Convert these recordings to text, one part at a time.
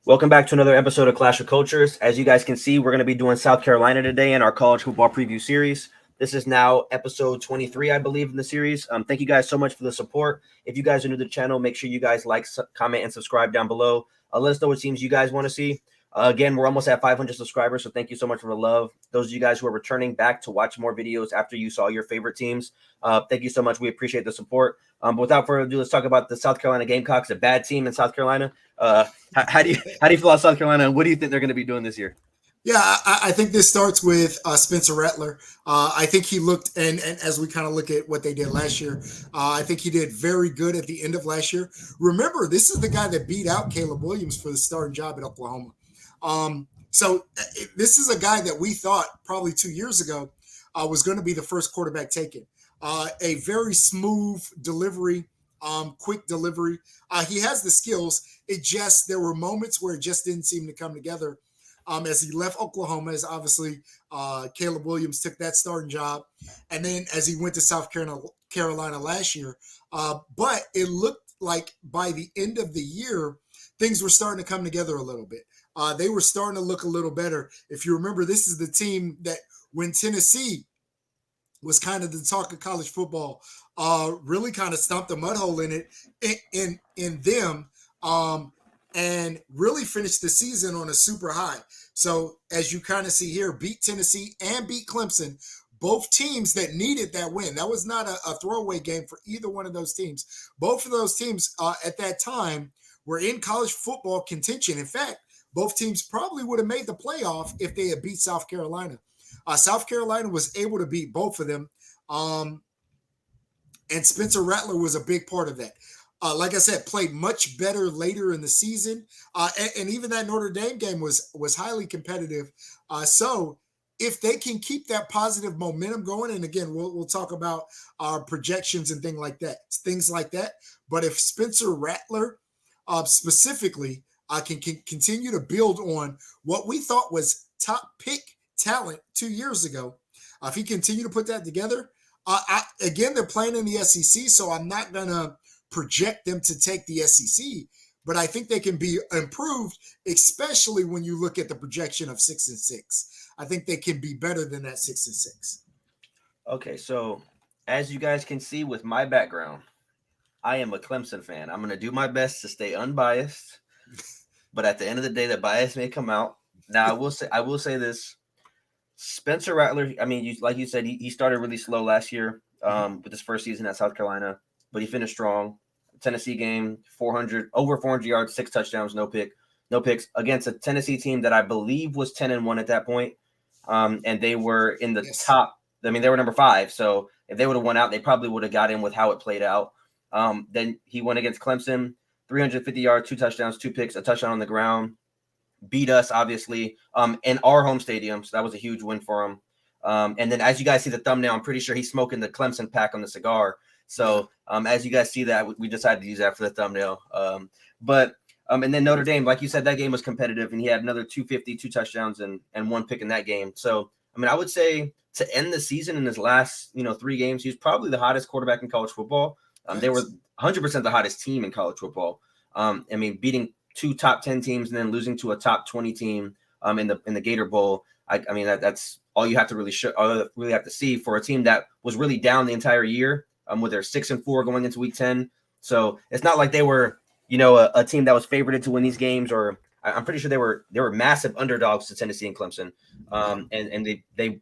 Welcome back to another episode of Clash of Cultures. As you guys can see, we're going to be doing South Carolina today in our college football preview series. This is now episode 23, I believe, in the series. Thank you guys so much for the support. If you guys are new to the channel, make sure you guys like, comment, and subscribe down below. Let us know what teams you guys want to see. Again, we're almost at 500 subscribers, so thank you so much for the love. Those of you guys who are returning back to watch more videos after you saw your favorite teams, thank you so much. We appreciate the support. But without further ado, let's talk about the South Carolina Gamecocks, a bad team in South Carolina. How do you feel about South Carolina, and what do you think they're going to be doing this year? Yeah, I think this starts with Spencer Rattler. I think he looked, and as we kind of look at what they did last year, I think he did very good at the end of last year. Remember, this is the guy that beat out Caleb Williams for the starting job at Oklahoma. This is a guy that we thought probably 2 years ago was going to be the first quarterback taken. A very smooth delivery, quick delivery. He has the skills. There were moments where it just didn't seem to come together. As he left Oklahoma, as obviously Caleb Williams took that starting job, and then as he went to South Carolina last year. But it looked like by the end of the year, things were starting to come together a little bit. They were starting to look a little better. If you remember, this is the team that when Tennessee was kind of the talk of college football, really kind of stomped a mud hole in it in them. And really finished the season on a super high. So as you kind of see here, beat Tennessee and beat Clemson, both teams that needed that win. That was not a throwaway game for either one of those teams. Both of those teams at that time were in college football contention. In fact, both teams probably would have made the playoff if they had beat South Carolina. South Carolina was able to beat both of them. And Spencer Rattler was a big part of that. Like I said, played much better later in the season, and even that Notre Dame game was highly competitive. So if they can keep that positive momentum going, and again, we'll talk about projections and things like that. But if Spencer Rattler specifically can continue to build on what we thought was top pick talent 2 years ago, if he continue to put that together, again, they're playing in the SEC, so I'm not gonna project them to take the SEC, but I think they can be improved, especially when you look at the projection of 6-6. I think they can be better than that 6-6. Okay, so as you guys can see with my background, I am a Clemson fan. I'm going to do my best to stay unbiased, but at the end of the day, the bias may come out. Now, I will say this: Spencer Rattler. I mean, like you said, he started really slow last year with his first season at South Carolina, but he finished strong. Tennessee game, over 400 yards, 6 touchdowns, no picks against a Tennessee team that I believe was 10-1 at that point. And they were in the top. I mean, they were number 5. So if they would have won out, they probably would have got in with how it played out. Then he went against Clemson, 350 yards, 2 touchdowns, 2 picks, a touchdown on the ground. Beat us, obviously, in our home stadium. So that was a huge win for him. And then as you guys see the thumbnail, I'm pretty sure he's smoking the Clemson pack on the cigar. So as you guys see that, we decided to use that for the thumbnail. And then Notre Dame, like you said, that game was competitive, and he had another 250, 2 touchdowns, and 1 pick in that game. So, I mean, I would say to end the season in his last, 3 games, he was probably the hottest quarterback in college football. They were 100% the hottest team in college football. I mean, beating 2 top 10 teams and then losing to a top 20 team in the Gator Bowl. I mean, that's all you have to really have to see for a team that was really down the entire year. With their 6-4 going into week 10. So it's not like they were, a team that was favored to win these games, or I'm pretty sure they were massive underdogs to Tennessee and Clemson. And they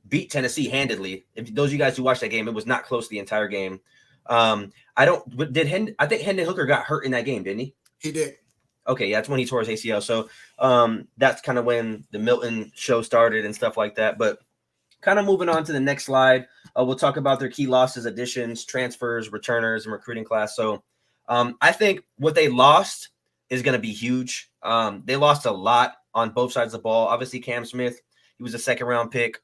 beat Tennessee handedly. If those of you guys who watched that game, it was not close the entire game. I think Hendon Hooker got hurt in that game, didn't he? He did. Okay, yeah, that's when he tore his ACL. So that's kind of when the Milton show started and stuff like that. But kind of moving on to the next slide, we'll talk about their key losses, additions, transfers, returners, and recruiting class. So I think what they lost is going to be huge. They lost a lot on both sides of the ball. Obviously, Cam Smith, he was a second-round pick.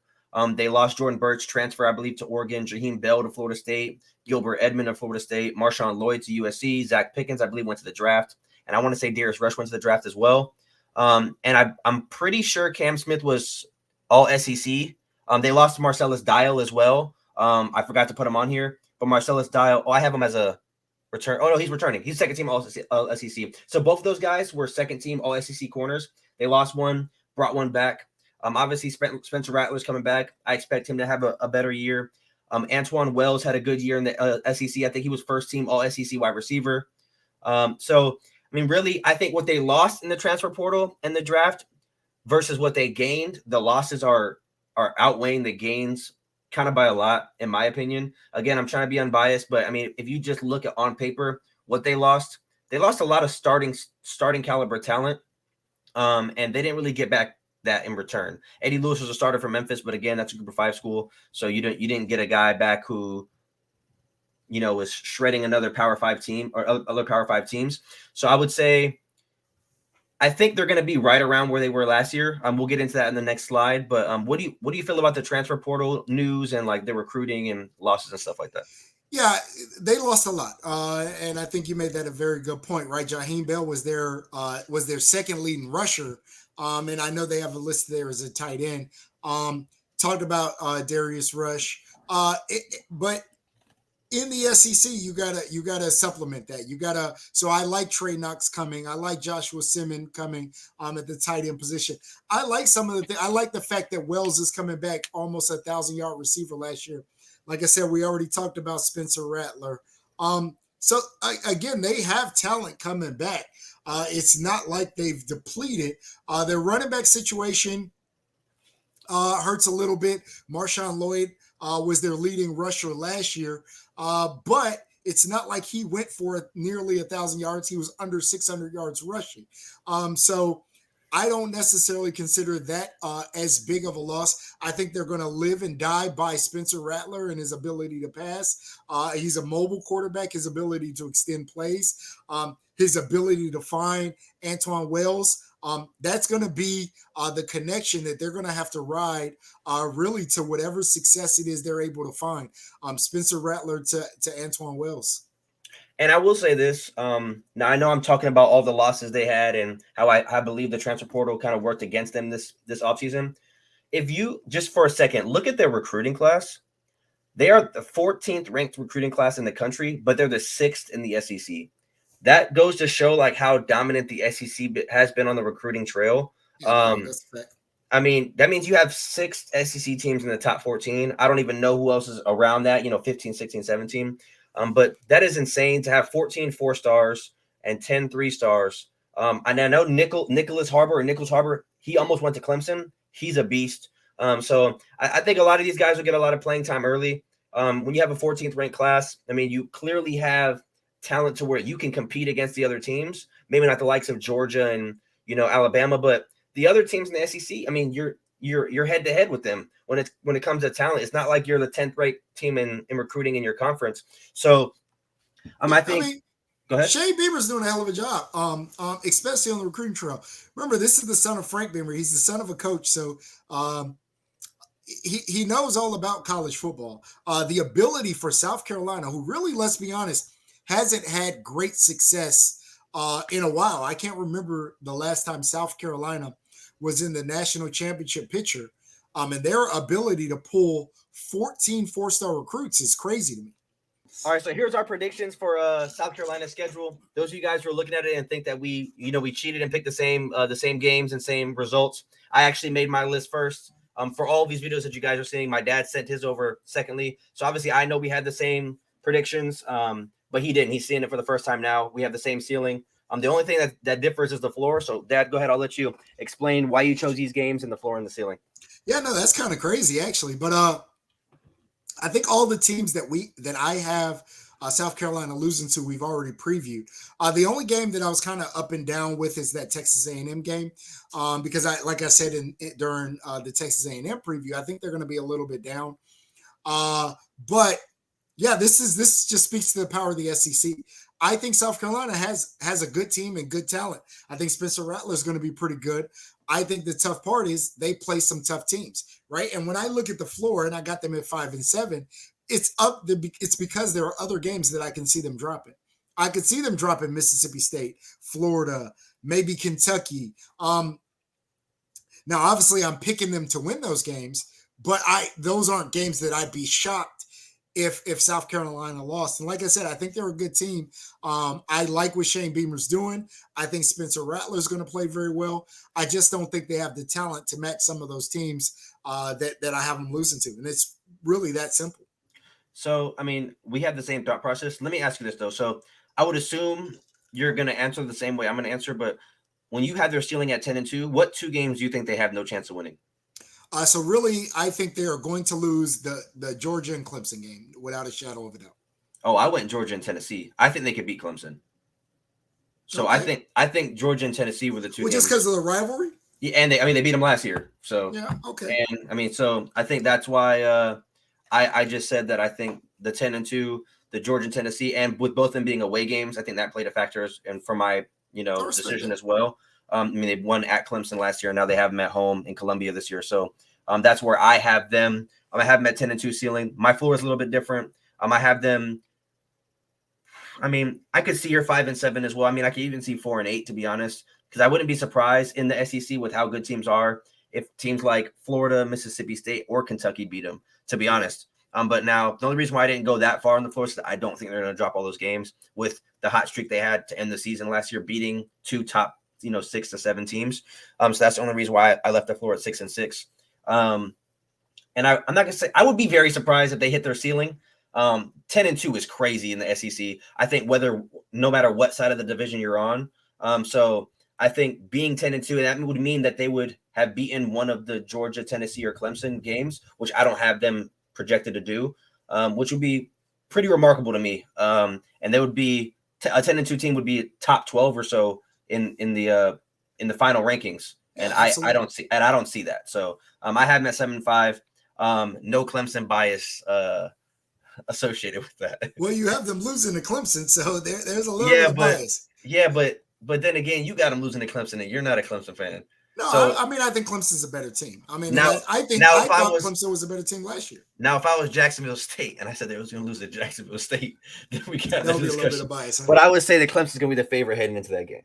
They lost Jordan Birch, transfer, I believe, to Oregon, Jaheim Bell to Florida State, Gilbert Edmond to Florida State, Marshawn Lloyd to USC, Zach Pickens, I believe, went to the draft. And I want to say Darius Rush went to the draft as well. And I'm pretty sure Cam Smith was all SEC. They lost Marcellus Dial as well. I forgot to put him on here, but Marcellus Dial, I have him as a return. Oh no, he's returning. He's second team All SEC. So both of those guys were second team All SEC corners. They lost one, brought one back. Obviously Spencer Rattler's coming back. I expect him to have a better year. Antoine Wells had a good year in the SEC. I think he was first team All SEC wide receiver. So I mean, really, I think what they lost in the transfer portal and the draft versus what they gained, the losses are outweighing the gains kind of by a lot, in my opinion. Again, I'm trying to be unbiased, but I mean, if you just look at on paper what they lost a lot of starting caliber talent, and they didn't really get back that in return. Eddie Lewis was a starter for Memphis, but again, that's a Group of 5 school, so you didn't get a guy back who was shredding another Power 5 team or other Power 5 teams. So I would say I think they're going to be right around where they were last year. We'll get into that in the next slide. But what do you feel about the transfer portal news and like the recruiting and losses and stuff like that? Yeah, they lost a lot, and I think you made that a very good point, right? Jaheim Bell was their second leading rusher, and I know they have a list there as a tight end. Talked about Darius Rush, but in the SEC, you gotta supplement that. So I like Trey Knox coming. I like Joshua Simmons coming at the tight end position. I like some of the I like the fact that Wells is coming back, almost 1,000-yard receiver last year. Like I said, we already talked about Spencer Rattler. So again, they have talent coming back. It's not like they've depleted. Their running back situation hurts a little bit. Marshawn Lloyd was their leading rusher last year, but it's not like he went for nearly 1,000 yards. He was under 600 yards rushing. So I don't necessarily consider that as big of a loss. I think they're going to live and die by Spencer Rattler and his ability to pass. He's a mobile quarterback, his ability to extend plays, his ability to find Antoine Wells. That's going to be the connection that they're going to have to ride really to whatever success it is they're able to find. Spencer Rattler to Antoine Wells. And I will say this. Now I know I'm talking about all the losses they had and how I believe the transfer portal kind of worked against them this offseason. If you just for a second look at their recruiting class, they are the 14th ranked recruiting class in the country, but they're the 6th in the SEC. That goes to show like how dominant the SEC has been on the recruiting trail. Yeah, that's a fact. I mean, that means you have 6 SEC teams in the top 14. I don't even know who else is around that, 15, 16, 17. But that is insane to have 14 4-stars and 10 3-stars. And I know Nicholas Harbor, he almost went to Clemson. He's a beast. So I think a lot of these guys will get a lot of playing time early. When you have a 14th ranked class, I mean, you clearly have talent to where you can compete against the other teams. Maybe not the likes of Georgia and Alabama, but the other teams in the SEC. I mean, you're head to head with them when it comes to talent. It's not like you're the 10th ranked team in recruiting in your conference. So, I think. I mean, go ahead. Shane Beamer's doing a hell of a job, especially on the recruiting trail. Remember, this is the son of Frank Beamer. He's the son of a coach, so he knows all about college football. The ability for South Carolina, who really, let's be honest, hasn't had great success in a while. I can't remember the last time South Carolina was in the national championship picture. And their ability to pull 14 4-star recruits is crazy to me. All right, so here's our predictions for South Carolina's schedule. Those of you guys who are looking at it and think that we cheated and picked the same games and same results, I actually made my list first. For all of these videos that you guys are seeing, my dad sent his over secondly. So obviously I know we had the same predictions, but he didn't. He's seeing it for the first time now. We have the same ceiling. The only thing that differs is the floor. So, Dad, go ahead. I'll let you explain why you chose these games and the floor and the ceiling. Yeah, no, that's kind of crazy, actually. But I think all the teams that I have South Carolina losing to, we've already previewed. The only game that I was kind of up and down with is that Texas A&M game, because like I said during the Texas A&M preview, I think they're going to be a little bit down. But yeah, this just speaks to the power of the SEC. I think South Carolina has a good team and good talent. I think Spencer Rattler is going to be pretty good. I think the tough part is they play some tough teams, right? And when I look at the floor and I got them at 5-7, it's because there are other games that I can see them dropping. I could see them dropping Mississippi State, Florida, maybe Kentucky. Now, obviously, I'm picking them to win those games, but those aren't games that I'd be shocked if South Carolina lost. And like I said, I think they're a good team. I like what Shane Beamer's doing. I think Spencer Rattler's going to play very well. I just don't think they have the talent to match some of those teams that I have them losing to. And it's really that simple. So, I mean, we have the same thought process. Let me ask you this, though. So, I would assume you're going to answer the same way I'm going to answer, but when you have their ceiling at 10-2, what 2 games do you think they have no chance of winning? So really, I think they are going to lose the Georgia and Clemson game without a shadow of a doubt. Oh, I went Georgia and Tennessee. I think they could beat Clemson. So Okay. I think Georgia and Tennessee were the 2 Well, games. just because of the rivalry? Yeah, and they beat them last year. So Yeah, okay. and I mean, so I think that's why I just said that I think the 10-2, the Georgia and Tennessee, and with both them being away games, I think that played a factor and for my decision as well. I mean, they won at Clemson last year, and now they have them at home in Columbia this year. So that's where I have them. I have them at 10-2 ceiling. My floor is a little bit different. I have them. I mean, I could see your 5-7 as well. I mean, I could even see 4-8 to be honest, because I wouldn't be surprised in the SEC with how good teams are if teams like Florida, Mississippi State, or Kentucky beat them. To be honest, but now the only reason why I didn't go that far on the floor is that I don't think they're going to drop all those games with the hot streak they had to end the season last year, beating 2 top 6 to 7 teams. So that's the only reason why I left the floor at 6-6. And I'm not gonna say I would be very surprised if they hit their ceiling. 10-2 is crazy in the SEC. I think no matter what side of the division you're on. So I think being 10-2, that would mean that they would have beaten one of the Georgia, Tennessee, or Clemson games, which I don't have them projected to do, which would be pretty remarkable to me. And they would be a 10-2 team would be top 12 or so in the final rankings. And Yeah, I don't see that. So I have them at 7-5. No Clemson bias associated with that. Well, you have them losing to Clemson, so there's a little bit of bias. Yeah, but then again, you got them losing to Clemson, and you're not a Clemson fan. No, So I mean, I think Clemson's a better team. I mean, now, I thought Clemson was a better team last year. Now, if I was Jacksonville State and I said they was going to lose to Jacksonville State, then we got There'll that be a little bit discussion. of bias. Huh? But I would say that Clemson's going to be the favorite heading into that game.